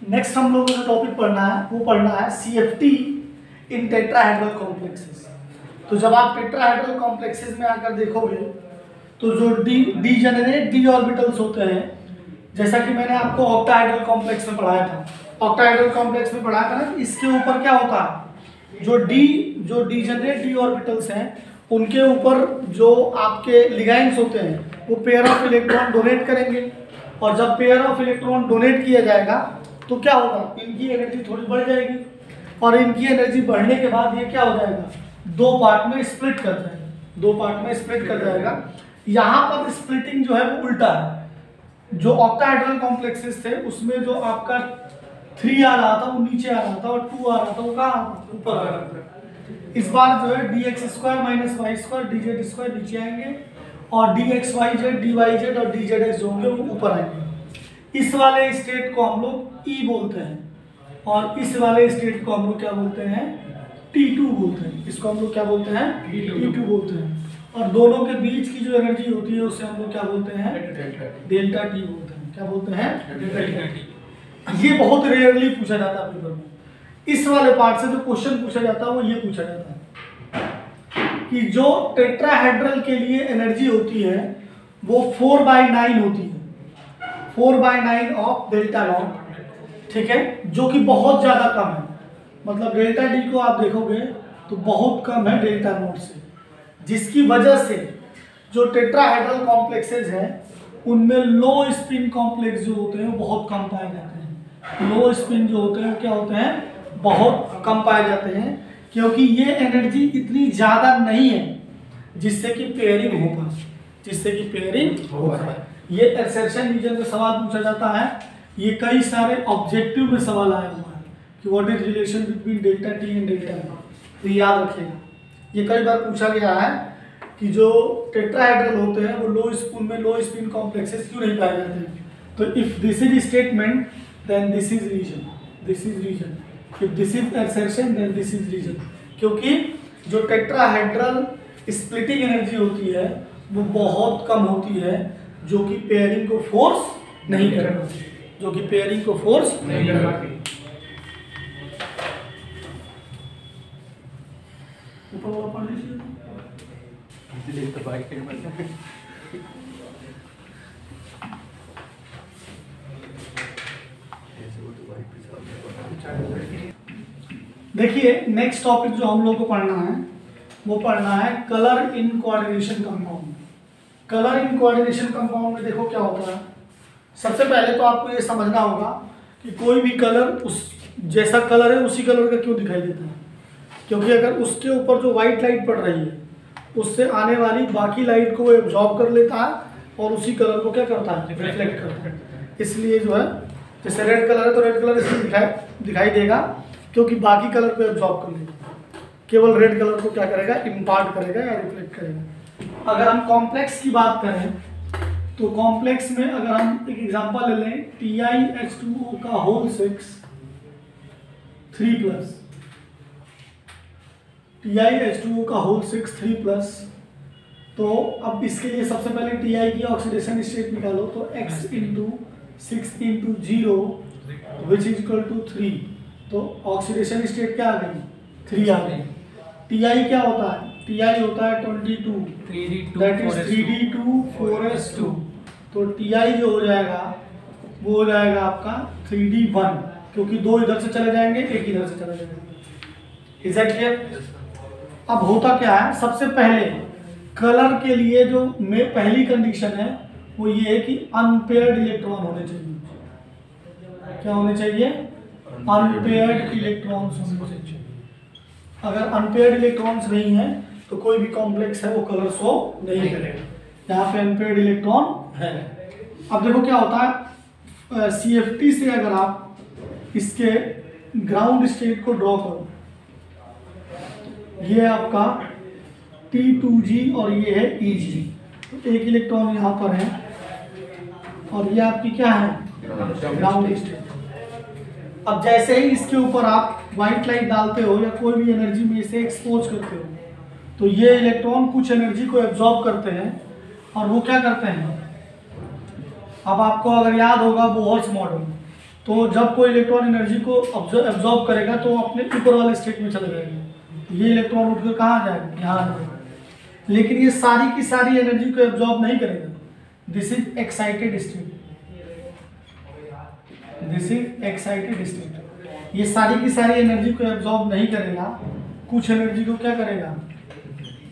Next हम लोगों को जो टॉपिक पढ़ना है वो पढ़ना है CFT इन टेट्राहेड्रल कॉम्प्लेक्सेस। तो जब आप टेट्राहेड्रल कॉम्प्लेक्सेस में आकर देखोगे तो जो डीजेनरेट डी ऑर्बिटल्स होते हैं, जैसा कि मैंने आपको ऑक्टाहेड्रल कॉम्प्लेक्स में पढ़ाया था, ऑक्टाहेड्रल कॉम्प्लेक्स में पढ़ाया था ना, इसके ऊपर क्या होता है, जो डीजेनरेट डी ऑर्बिटल्स हैं उनके ऊपर जो आपके लिगैंड्स होते हैं वो पेयर ऑफ इलेक्ट्रॉन डोनेट करेंगे, और जब पेयर ऑफ इलेक्ट्रॉन डोनेट किया जाएगा तो क्या होगा, इनकी एनर्जी थोड़ी बढ़ जाएगी, और इनकी एनर्जी बढ़ने के बाद ये क्या हो जाएगा, दो पार्ट में स्प्लिट कर जाएगा, दो पार्ट में स्प्लिट कर जाएगा। यहाँ पर स्प्लिटिंग जो है वो उल्टा है। जो ऑक्टाहेड्रल कॉम्प्लेक्सेस थे उसमें जो आपका 3 आ रहा था वो नीचे आ रहा था, और 2 आ रहा था वो कहाँ ऊपर आ रहा था। इस बार जो है dx² - y² dz² नीचे आएंगे, और dxyz dyz और dzx जो होंगे वो ऊपर आएंगे। इस वाले स्टेट को हम लोग E बोलते हैं, और इस वाले स्टेट को हम लोग क्या बोलते हैं, T2 बोलते हैं। इसको हम लोग क्या बोलते हैं, T2 बोलते हैं। और दोनों के बीच की जो एनर्जी होती है उसे हम लोग क्या बोलते हैं, डेल्टा T बोलते हैं। क्या बोलते हैं, डेल्टा T। ये बहुत रेयरली पूछा जाता है पेपर में। इस वाले पार्ट से जो क्वेश्चन पूछा जाता है वो ये पूछा जाता है कि जो टेट्राहेड्रल के लिए एनर्जी होती है वो 4/9 होती है, 4/9 ऑफ डेल्टा नॉट, ठीक है, जो कि बहुत ज़्यादा कम है। मतलब डेल्टा डी को आप देखोगे तो बहुत कम है डेल्टा नॉट से, जिसकी वजह से जो टेट्राहेड्रल कॉम्प्लेक्सेस हैं उनमें लो स्पिन कॉम्प्लेक्स जो होते हैं वो बहुत कम पाए जाते हैं। लो स्पिन जो होते हैं क्या होते हैं, बहुत कम पाए जाते हैं, क्योंकि ये एनर्जी इतनी ज़्यादा नहीं है जिससे कि पेयरिंग हो पाए, जिससे कि पेयरिंग हो पाए। ये एक्सेप्शन रीजन में सवाल पूछा जाता है, ये कई सारे ऑब्जेक्टिव में सवाल आया हुआ है कि what is relation between delta T and delta naught. तो याद रखिएगा, ये कई बार पूछा गया है कि जो टेट्राहेड्रल होते हैं वो लो स्पिन कॉम्प्लेक्सेस क्यों नहीं पाए जाते हैं। तो if this is statement then this is reason, this is reason. If this is exception then this is reason, क्योंकि जो टेट्राहेड्रल स्प्लिटिंग एनर्जी होती है वो बहुत कम होती है, जो कि पेयरिंग को फोर्स नहीं कर पाती, जो कि पेयरिंग को फोर्स नहीं कर पाती। ऊपर वाला पढ़ लीजिए। देखिए नेक्स्ट टॉपिक जो हम लोग को पढ़ना है वो पढ़ना है colour in coordination compound. Colour in coordination compound में देखो क्या होता है। सबसे पहले तो आपको ये समझना होगा कि कोई भी कलर उस जैसा कलर है उसी कलर का क्यों दिखाई देता है, क्योंकि अगर उसके ऊपर जो वाइट लाइट पड़ रही है उससे आने वाली बाकी लाइट को वो एब्जॉर्ब कर लेता है और उसी कलर को क्या करता है, रिफ्लेक्ट करता है। इसलिए जो है जैसे रेड कलर है तो रेड कलर इसलिए दिखाई देगा क्योंकि बाकी कलर को एब्जॉर्ब कर लेगा, केवल रेड कलर को क्या करेगा, इम्पार्ट करेगा या रिफ्लेक्ट करेगा। अगर हम कॉम्प्लेक्स की बात करें तो कॉम्प्लेक्स में अगर हम एक एग्जांपल ले लें TiH2O का होल 6 3+, TiH2O का होल 6 3+, तो अब इसके लिए सबसे पहले Ti की ऑक्सीडेशन स्टेट निकालो, तो x × 6 × 0 which is equal to 3, तो ऑक्सीडेशन स्टेट क्या आ गई, 3 आ गई। Ti क्या होता है, Ti होता है 22, दैट इज 3d2 4s2, तो Ti जो हो जाएगा वो हो जाएगा आपका 3d1, क्योंकि 2 इधर से चले जाएंगे, 1 इधर से चला जाएगा। Is that clear. अब होता क्या है, सबसे पहले कलर के लिए जो पहली कंडीशन है वो ये है कि अनपेयर्ड इलेक्ट्रॉन होने चाहिए। क्या होने चाहिए, अनपेयर्ड इलेक्ट्रॉन्स होने चाहिए। अगर अनपेयर्ड इलेक्ट्रॉन्स नहीं है तो कोई भी कॉम्प्लेक्स है वो कलर शो नहीं करेगा। यहाँ पे अनपेयर्ड इलेक्ट्रॉन है। अब देखो क्या होता है, CFT से अगर आप इसके ग्राउंड स्टेट को ड्रॉ करो, ये आपका T2G और ये है EG, तो एक इलेक्ट्रॉन यहाँ पर है और ये आपकी क्या है, ग्राउंड स्टेट। अब जैसे ही इसके ऊपर आप व्हाइट लाइट डालते हो या कोई भी एनर्जी में इसे एक्सपोज करते हो तो ये इलेक्ट्रॉन कुछ एनर्जी को एब्जॉर्ब करते हैं और वो क्या करते हैं। अब आपको अगर याद होगा बोहर्स मॉडल, तो जब कोई इलेक्ट्रॉन एनर्जी को एब्जॉर्ब करेगा तो वो अपने ऊपर वाले स्टेट में चले जाएंगे। ये इलेक्ट्रॉन उठकर कहाँ जाएगा, यहाँ आ जाएगा। लेकिन ये सारी की सारी एनर्जी को एब्जॉर्ब नहीं करेगा। This is excited state, this is excited state. ये सारी की सारी एनर्जी को एब्जॉर्ब नहीं करेगा, कुछ एनर्जी को क्या करेगा,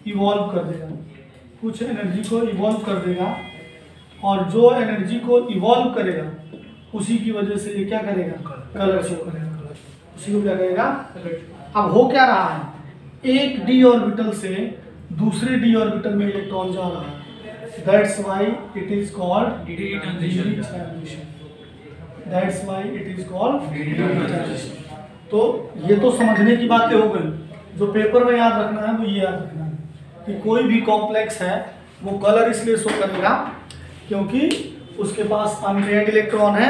इवॉल्व कर देगा, कुछ एनर्जी को इवॉल्व कर देगा। और जो एनर्जी को इवॉल्व करेगा उसी की वजह से ये क्या करेगा, कलर शो करेगा, उसी को क्या करेगा। अब हो क्या रहा है, एक डी ऑर्बिटल से दूसरे डी ऑर्बिटल में इलेक्ट्रॉन जा रहा है, that's why it is called D transition, that's why it is called D transition. तो ये तो समझने की बातें हो गई, जो पेपर में याद रखना है वो ये याद रखना है कि कोई भी कॉम्प्लेक्स है वो कलर इसलिए शो करेगा क्योंकि उसके पास अनपेयर्ड इलेक्ट्रॉन है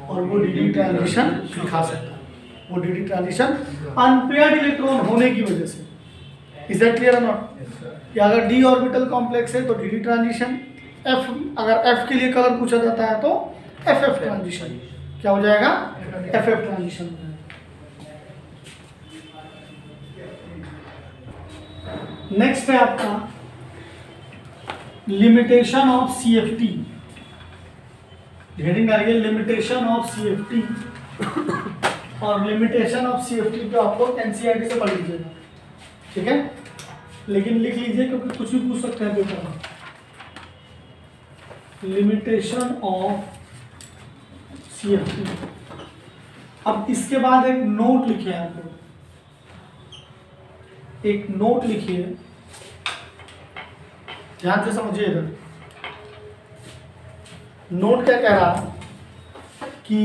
और वो डी ट्रांजिशन दिखा सकता है, वो डी ट्रांजिशन अनपेयर्ड इलेक्ट्रॉन होने की वजह से। इज दैट क्लियर नॉट, कि अगर डी ऑर्बिटल कॉम्प्लेक्स है तो डी ट्रांजिशन, एफ अगर एफ के लिए कलर पूछा जाता है तो एफ ट्रांजिशन, क्या हो जाएगा, एफ ट्रांजिशन हो जाएगा। नेक्स्ट है आपका लिमिटेशन ऑफ CFT। हेडिंग आ रही है लिमिटेशन ऑफ CFT, और लिमिटेशन ऑफ CFT पे आप लोग NCERT से पढ़ लीजिएगा, ठीक है। लेकिन लिख लीजिए क्योंकि कुछ भी पूछ सकते हैं पेपर में। Limitation of CFT। अब इसके बाद एक नोट लिखिए, आप लोग एक नोट लिखिए, ध्यान से समझिए इधर। नोट क्या कह रहा है कि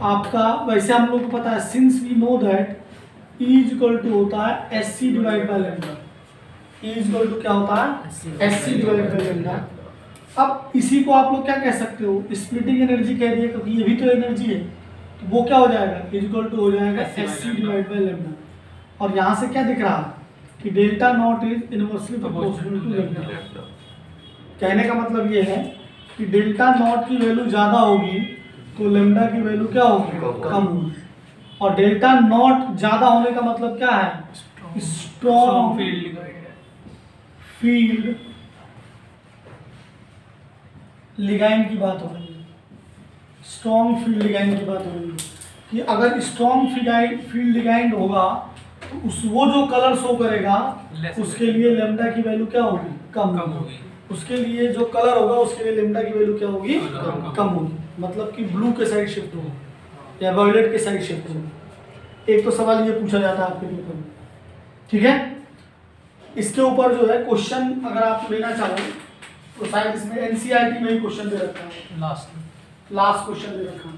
आपका, वैसे हम लोग को पता है, since we know that E is equal to होता है SC divide by lambda. E is equal to क्या होता है, SC डिवाइड बाय लैम्डा। अब इसी को आप लोग क्या कह सकते हो, स्प्लिटिंग एनर्जी कह दिए, क्योंकि ये भी तो एनर्जी है, तो वो क्या हो जाएगा, इज इक्वल टू हो जाएगा SC डिवाइड बाय लैम्डा। और यहाँ से क्या दिख रहा है कि delta naught is inversely proportional to lambda. कहने का मतलब ये है कि डेल्टा नॉट की वैल्यू ज़्यादा होगी तो लैम्डा की वैल्यू क्या होगी, कम होगी। और डेल्टा नॉट ज़्यादा होने का मतलब क्या है, स्ट्रॉन्ग फील्ड लिगाइंड की बात हो रही है, स्ट्रॉन्ग फील्ड लिगाइंड की बात हो रही है कि अगर स्ट्रॉन्ग फील्ड लिगाइंड होगा तो वो जो कलर शो करेगा उसके लिए लैम्डा की वैल्यू क्या होगी, कम होगी। उसके लिए जो कलर होगा उसके लिए लैम्डा की वैल्यू क्या होगी, कम होगी। मतलब कि ब्लू के साइड शिफ्ट होगी या वायलेट के साइड शिफ्ट होगी। एक तो सवाल ये पूछा जाता है आपके पेपर में, ठीक है। इसके ऊपर जो है क्वेश्चन अगर आप लेना चाहो तो शायद इसमें NCERT में ही क्वेश्चन दे रखा है, लास्ट क्वेश्चन दे रखा है।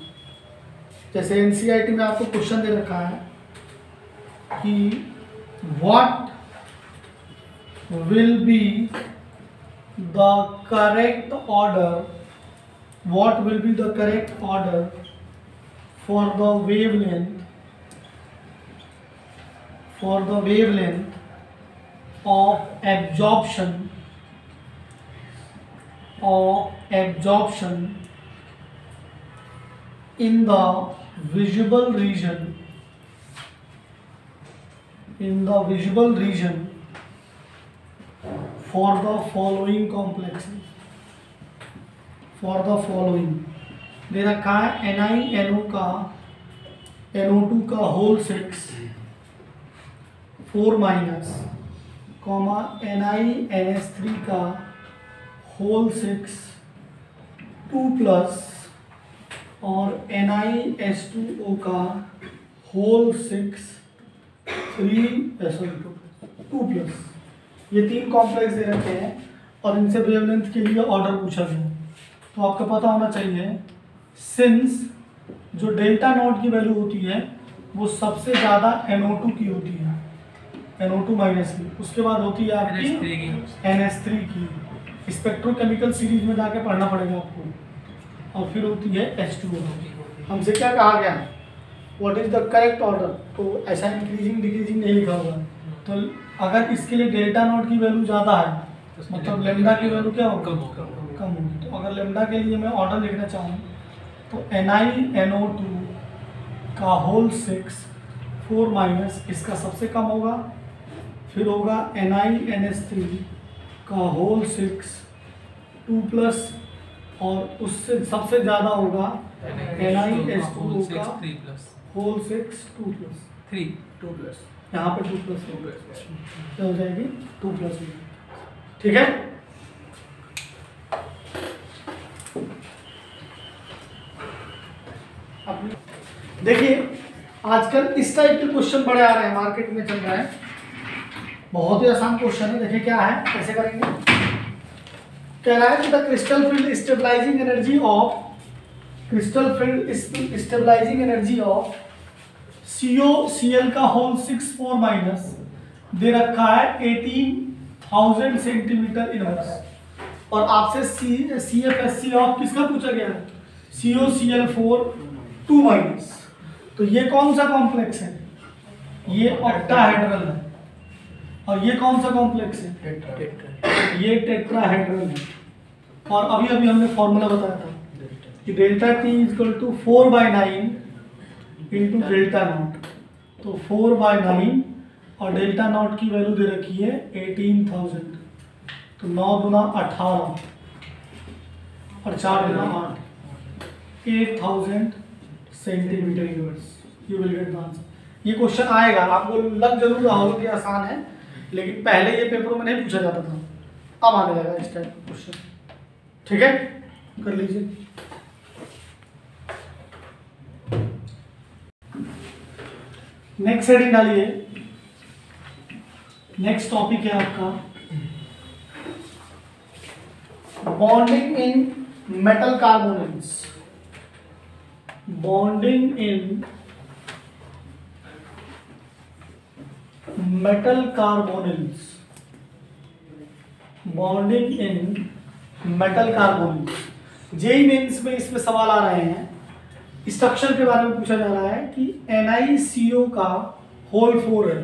जैसे NCERT में आपको क्वेश्चन दे रखा है कि what will be the correct order, what will be the correct order for the wavelength, for the wavelength of absorption in the visible region, for the following complexes, for the following दे रखा है NiNO का NO2 का whole 6 4 minus, comma NiNS3 का whole 6 2 plus, और NiS2O का whole 6 2 plus. ये 3 complex दे रखे हैं और इनसे वेवलेंथ के लिए ऑर्डर पूछा गया। तो आपको पता होना चाहिए, सिंस जो डेल्टा नॉट की वैल्यू होती है वो सबसे ज़्यादा NO2 की होती है, NO2 माइनस की, उसके बाद होती है आपकी NS3 की। स्पेक्ट्रोकेमिकल सीरीज में जाके पढ़ना पड़ेगा आपको, और फिर होती है H2O। हमसे क्या कहा गया, what is the correct order, तो ऐसा इंक्रीजिंग डिक्रीजिंग नहीं लिखा हुआ। तो अगर इसके लिए डेल्टा नॉट की वैल्यू ज़्यादा है मतलब लैम्डा की वैल्यू क्या होगी, कम होगी। तो अगर लैम्डा के लिए मैं ऑर्डर लिखना चाहूँ तो NiNO2 का होल 6 4 माइनस इसका सबसे कम होगा, फिर होगा NiNH3 का होल 6 2 प्लस, और उससे सबसे ज़्यादा होगा NiH2O का होल 6 2 प्लस 3 2 प्लस, यहाँ पे 2 प्लस हो जाएगी 2 प्लस। ठीक है, देखिए आजकल इस टाइप के क्वेश्चन बड़े आ रहे हैं, मार्केट में चल रहा है, बहुत ही आसान क्वेश्चन है। देखिए क्या है, कैसे करेंगे। कह रहा है कि the crystal field stabilising energy of COCl का होल 6 4 माइनस दे रखा है 18,000 सेंटीमीटर इनवर्स, और आपसे CFSC ऑफ किसका पूछा गया है, COCl4 2 माइनस। तो ये कौन सा कॉम्प्लेक्स है, ये ऑक्टाहेड्रल है, और ये कौन सा कॉम्प्लेक्स है, ये टेट्राहेड्रल है। और अभी अभी हमने फॉर्मूला बताया था कि delta T equal to 4/9 into delta naught, तो 4/9 और डेल्टा नॉट की वैल्यू दे रखी है 18,000, तो 9 गुना 18 और 4 गुना 8 8,000 centimetre inverse. You will get the answer. ये क्वेश्चन आएगा, आपको लग जरूर रहा होगा कि आसान है, लेकिन पहले ये पेपरों में नहीं पूछा जाता था, अब आने लगा इस टाइप का क्वेश्चन। ठीक है, कर लीजिए। नेक्स्ट हेडिंग डालिए। नेक्स्ट टॉपिक है आपका bonding in metal carbonyls. Bonding in metal carbonyls, bonding in metal carbonyls. JEE Mains में इसमें सवाल आ रहे हैं, स्ट्रक्चर के बारे में पूछा जा रहा है कि NiCO का होल 4 है।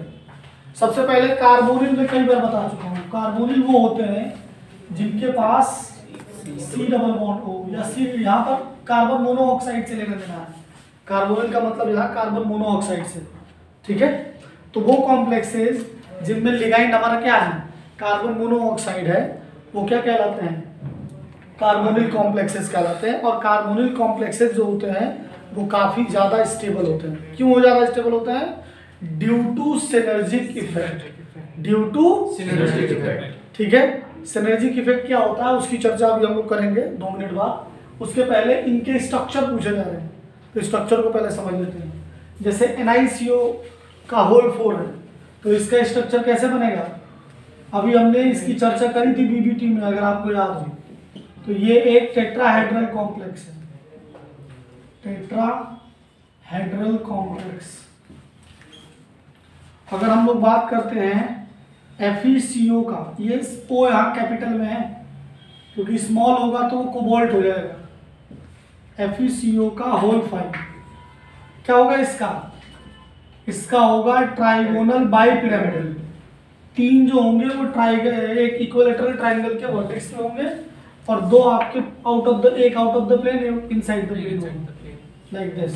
सबसे पहले कार्बोनिल में कई बार बता चुका हूँ, कार्बोनिल वो होते हैं जिनके पास C डबल बॉन्ड हो या C, यहाँ पर कार्बन मोनोऑक्साइड से लेना देना है। कार्बोनिल का मतलब यहाँ कार्बन मोनोऑक्साइड से। ठीक है, तो वो कॉम्प्लेक्सेस जिनमें लिगाइंड हमारा क्या है, कार्बन मोनोऑक्साइड है, वो क्या कहलाते हैं, कार्बोनिल कॉम्प्लेक्सेस कहलाते हैं। और कार्बोनिल कॉम्प्लेक्सेस जो होते हैं वो काफ़ी ज़्यादा स्टेबल होते हैं। क्यों ज़्यादा स्टेबल होते हैं, due to synergic effect, due to synergic effect. ठीक है, सिनर्जिक इफेक्ट क्या होता है उसकी चर्चा अभी हम लोग करेंगे 2 मिनट बाद। उसके पहले इनके स्ट्रक्चर पूछे जा रहे हैं, तो स्ट्रक्चर को पहले समझ लेते हैं। जैसे NiCO का होल 4 है, तो इसका स्ट्रक्चर कैसे बनेगा, अभी हमने इसकी चर्चा करी थी BBT में, अगर आपको याद हो। तो ये एक टेट्राहेड्रल कॉम्प्लेक्स है, टेट्राहेड्रल कॉम्प्लेक्स। अगर हम लोग बात करते हैं FeCO का, ये O यहाँ कैपिटल में है, क्योंकि स्मॉल होगा तो वो कोबाल्ट हो जाएगा। FeCO का होल 5 क्या होगा इसका होगा ट्राइगोनल बाइपिरामिडल। 3 जो होंगे वो एक इक्विलैटरल ट्राइंगल के वर्टेक्स में होंगे, और 2 आपके एक out of the plane, inside the plane, like this.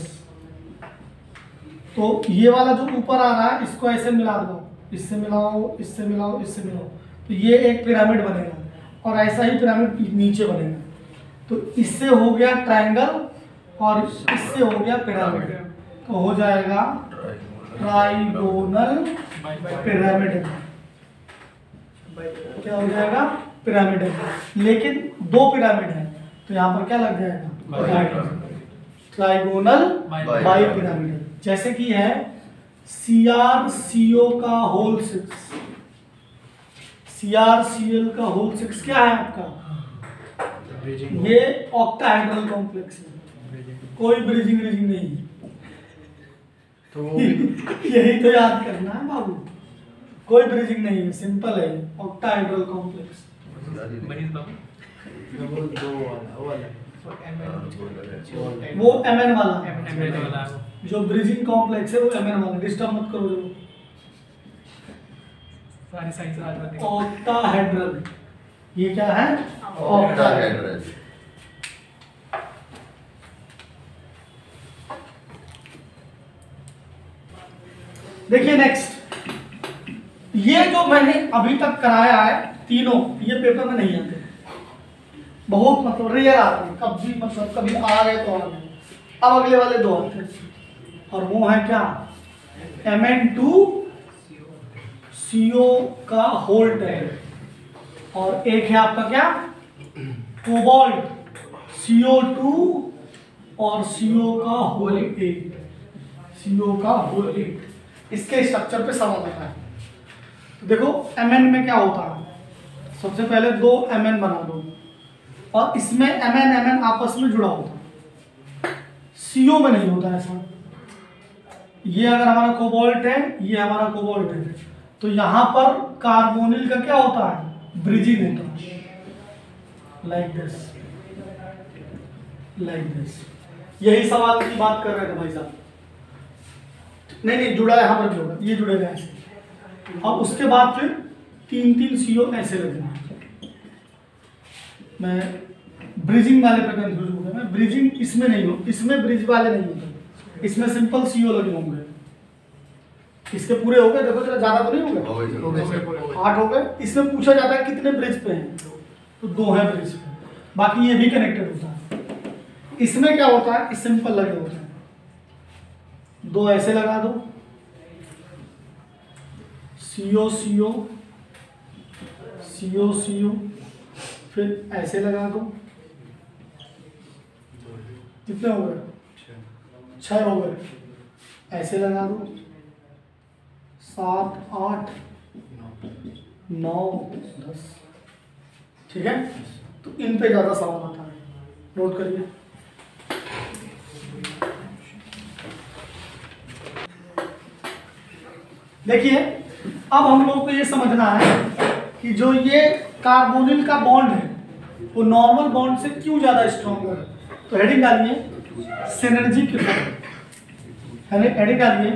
तो ये वाला जो ऊपर आ रहा है इसको ऐसे मिला दो, इससे मिलाओ, इससे मिलाओ, इससे मिलाओ, तो ये एक पिरामिड बनेगा, और ऐसा ही पिरामिड नीचे बनेगा। तो इससे हो गया ट्रायंगल और इससे हो गया पिरामिड, तो हो जाएगा ट्राइगोनल पिरामिड। क्या हो जाएगा, पिरामिड। लेकिन 2 पिरामिड है, तो यहाँ पर क्या लग जाएगा, ट्राइगोनल बाई पिरामिड। जैसे कि है CrCO का होल 6, CrCl का होल 6 क्या है आपका, ये ऑक्टाहेड्रल कॉम्प्लेक्स है, कोई ब्रिजिंग नहीं है। तो यही तो याद करना है बाबू, कोई ब्रिजिंग नहीं है, सिंपल है, ऑक्टाहेड्रल कॉम्प्लेक्स। वो Mn वाला जो ब्रिजिंग कॉम्प्लेक्स है वो Mn वाला, डिस्टर्ब मत करो जरूर। ऑक्टाहेड्रल, ये क्या है, ऑक्टाहेड्रल। देखिए नेक्स्ट, ये जो मैंने अभी तक कराया है तीनों, ये पेपर में नहीं आते, बहुत मतलब रेयर आते हैं, कभी मतलब कभी आ गए तो आ गए। अब अगले वाले दो आते हैं, और वो है क्या, Mn2CO का होल टैग, और एक है आपका क्या, कोबाल्ट CO2 और CO का होल 8, CO का होल 8। इसके स्ट्रक्चर पे सवाल आता है। तो देखो Mn में क्या होता है, सबसे पहले दो Mn बना दो, और इसमें Mn आपस में जुड़ा होता है, CO में नहीं होता ऐसा। ये अगर हमारा कोबाल्ट है, ये हमारा कोबाल्ट है, तो यहाँ पर कार्बोनिल का क्या होता है, ब्रिजिंग होता है, लाइक दिस, लाइक दिस। यही सवाल की बात कर रहे थे भाई साहब। नहीं जुड़ा है, यहाँ पर भी होगा, ये जुड़ेगा ऐसे, और उसके बाद फिर 3 CO ऐसे लगेंगे। मैं ब्रिजिंग वाले पे कंफ्यूज हो गया, मैं ब्रिजिंग इसमें नहीं हो, इसमें ब्रिज वाले नहीं होते, इसमें सिंपल CO लगे होंगे। इसके पूरे हो गए, देखो जरा, ज्यादा तो नहीं हो गए, 8 हो गए। इसमें पूछा जाता है कितने ब्रिज पे हैं, तो 2 है ब्रिज पे, बाकी ये भी कनेक्टेड होता है। इसमें क्या होता है, इस सिंपल लगे होते हैं, 2 ऐसे लगा दो, CO CO CO CO, फिर ऐसे लगा दो, कितने हो गए, 6 हो गए, ऐसे लगा दो, 7 8 9 10, ठीक है। तो इन पे ज्यादा सवाल आता है, नोट करिए। देखिए अब हम लोग को ये समझना है कि जो ये कार्बोनिल का बॉन्ड है वो नॉर्मल बॉन्ड से क्यों ज्यादा स्ट्रॉन्ग है। तो हेडिंग डालिए सिनर्जी के साथ, हेडिंग डालिए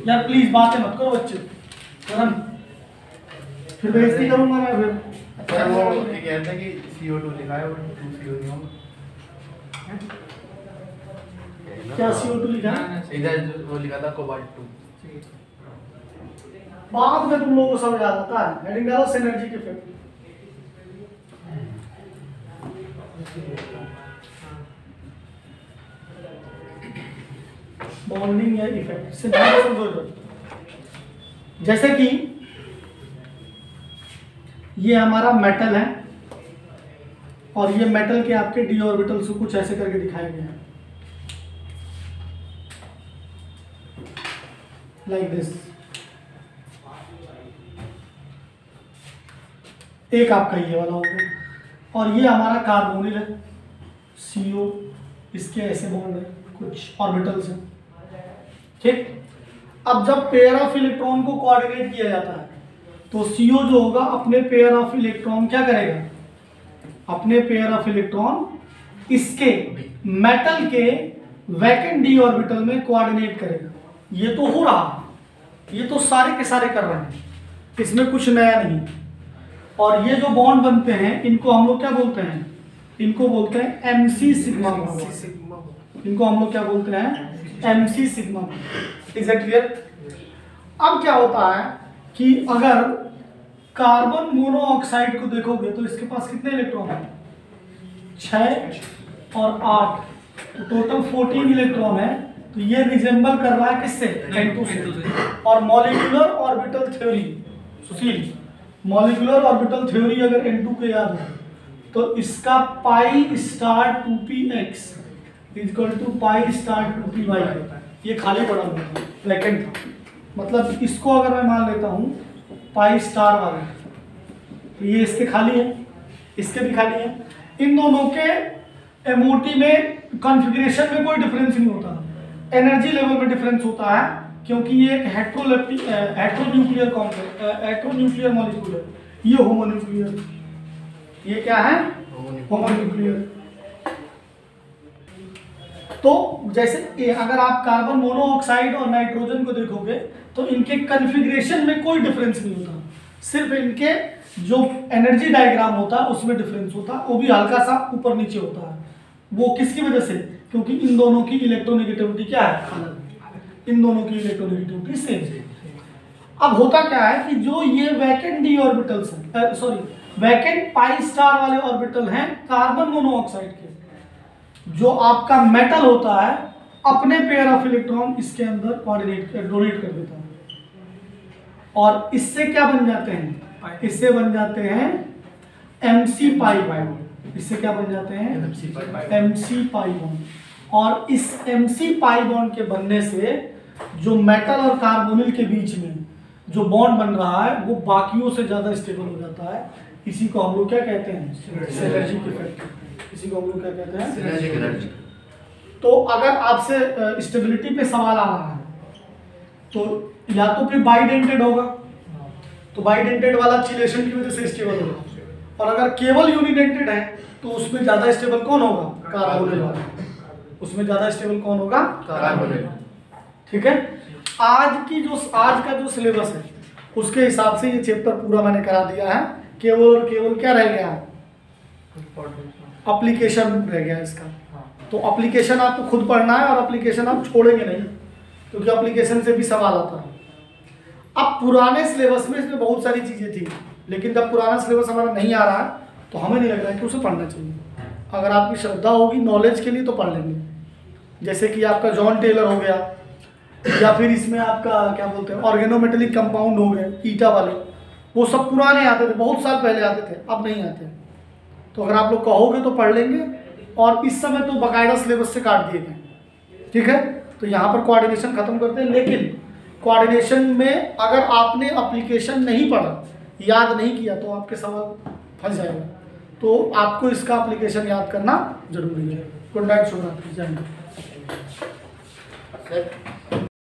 यार, प्लीज बातें मत करो बच्चे, फिर बेइज्जती करूंगा मैं फिर। अच्छा वो ये कहते हैं कि CO2 लिखा है और 2CO नहीं होगा, क्या CO2 लिखा है, इधर वो लिखा था कोबाल्ट 2। बाद में तुम लोगों को समझ आ जाता है। हेडिंग डालो सिनर्जी के इफेक्ट। बॉन्डिंग या इफेक्ट से समझो, जैसे कि ये हमारा मेटल है, और ये मेटल के आपके डी ऑर्बिटल से कुछ ऐसे करके दिखाए गए हैं, लाइक दिस। एक आपका ये वाला हो गया, और ये हमारा कार्बोनिल है CO, इसके ऐसे बॉन्ड है कुछ ऑर्बिटल्स हैं, ठीक। अब जब पेयर ऑफ इलेक्ट्रॉन को कोऑर्डिनेट किया जाता है तो CO जो होगा अपने पेयर ऑफ इलेक्ट्रॉन क्या करेगा, अपने पेयर ऑफ इलेक्ट्रॉन इसके मेटल के वैकेंट डी ऑर्बिटल में कोऑर्डिनेट करेगा। ये तो हो रहा है, ये तो सारे के सारे कर रहे हैं, इसमें कुछ नया नहीं। और ये जो बॉन्ड बनते हैं इनको हम लोग क्या बोलते हैं, इनको बोलते हैं MC सिग्मा बॉन्ड। इनको हम लोग क्या बोलते हैं, MC sigma bond. Is it clear. अब क्या होता है कि अगर कार्बन मोनोऑक्साइड को देखोगे तो इसके पास कितने इलेक्ट्रॉन है, 6 और 8, तो टोटल 14 इलेक्ट्रॉन है। तो ये रिजेंबल कर रहा है किससे, N2 से। और molecular orbital theory, Sushil, molecular orbital theory अगर N2 को याद है तो इसका pi star 2px equal to pi star 2py, ये खाली पड़ा हुआ था, वैकेंट था। मतलब इसको अगर मैं मान लेता हूँ पाई स्टार वाला, तो ये इसके खाली है, इसके भी खाली है। इन दोनों के MOT में कॉन्फ़िगरेशन में कोई डिफरेंस नहीं होता, एनर्जी लेवल में डिफरेंस होता है, क्योंकि ये एक हेट्रोन्यूक्लियर कॉम्प्लेक्स, हेट्रोन्यूक्लियर मॉलिक्यूल है, ये होमोन्यूक्लियर, ये क्या है, होमोन्यूक्लियर। तो जैसे अगर आप कार्बन मोनोऑक्साइड और नाइट्रोजन को देखोगे तो इनके कॉन्फ़िगरेशन में कोई डिफरेंस नहीं होता, सिर्फ इनके जो एनर्जी डायग्राम होता है उसमें डिफरेंस होता है, वो भी हल्का सा ऊपर नीचे होता है। वो किसकी वजह से, क्योंकि इन दोनों की इलेक्ट्रोनेगेटिविटी क्या है, अलग। इन दोनों की इलेक्ट्रोनेगेटिविटी सेम है। अब होता क्या है कि जो ये वैकेंट डी ऑर्बिटल्स हैं, सॉरी वैकेंट पाई स्टार वाले ऑर्बिटल हैं कार्बन मोनोऑक्साइड के, जो आपका मेटल होता है अपने पेयर ऑफ इलेक्ट्रॉन इसके अंदर डोनेट कर देता है, और इससे क्या बन जाते हैं, इससे बन जाते हैं MC पाई बॉन्ड। इससे क्या बन जाते हैं, MC पाई बॉन्ड। और इस MC पाई बॉन्ड के बनने से जो मेटल और कार्बोनिल के बीच में जो बॉन्ड बन रहा है वो बाकियों से ज़्यादा स्टेबल हो जाता है। इसी को हम लोग क्या कहते हैं, सिनर्जिक इफेक्ट। इसी को हम लोग क्या कहते हैं, सिनर्जिक इफेक्ट। तो अगर आपसे स्टेबिलिटी पे सवाल आ रहा है तो या तो फिर बाइडेंटेड होगा, तो बाइडेंटेड वाला चिलेशन की वजह से स्टेबल होगा, और अगर केवल यूनिडेंटेड है तो उसमें ज़्यादा स्टेबल कौन होगा, कार्बोनिल वाला। उसमें ज़्यादा स्टेबल कौन होगा, कार्बोनिल। ठीक है। आज का जो सिलेबस है उसके हिसाब से ये चैप्टर पूरा मैंने करा दिया है। केवल और केवल क्या रह गया, एप्लीकेशन रह गया इसका। तो एप्लीकेशन आपको खुद पढ़ना है और एप्लीकेशन आप छोड़ेंगे नहीं, क्योंकि एप्लीकेशन से भी सवाल आता है। अब पुराने सिलेबस में इसमें बहुत सारी चीज़ें थी, लेकिन जब पुराना सिलेबस हमारा नहीं आ रहा है तो हमें नहीं लग रहा है कि उसे पढ़ना चाहिए। अगर आपकी श्रद्धा होगी नॉलेज के लिए तो पढ़ लेंगे, जैसे कि आपका जॉन टेलर हो गया, या फिर इसमें आपका क्या बोलते हैं ऑर्गेनोमेटेलिक कंपाउंड हो गए ईटा वाले, वो सब पुराने आते थे, बहुत साल पहले आते थे, अब नहीं आते। तो अगर आप लोग कहोगे तो पढ़ लेंगे, और इस समय तो बाकायदा सिलेबस से काट दिए गए, ठीक है। तो यहाँ पर कोऑर्डिनेशन खत्म करते हैं, लेकिन कोऑर्डिनेशन में अगर आपने एप्लीकेशन नहीं पढ़ा, याद नहीं किया, तो आपके सवाल फंस जाएगा। तो आपको इसका एप्लीकेशन याद करना जरूरी है। गुड नाइट, शुभ रात्रि, जय हिंद।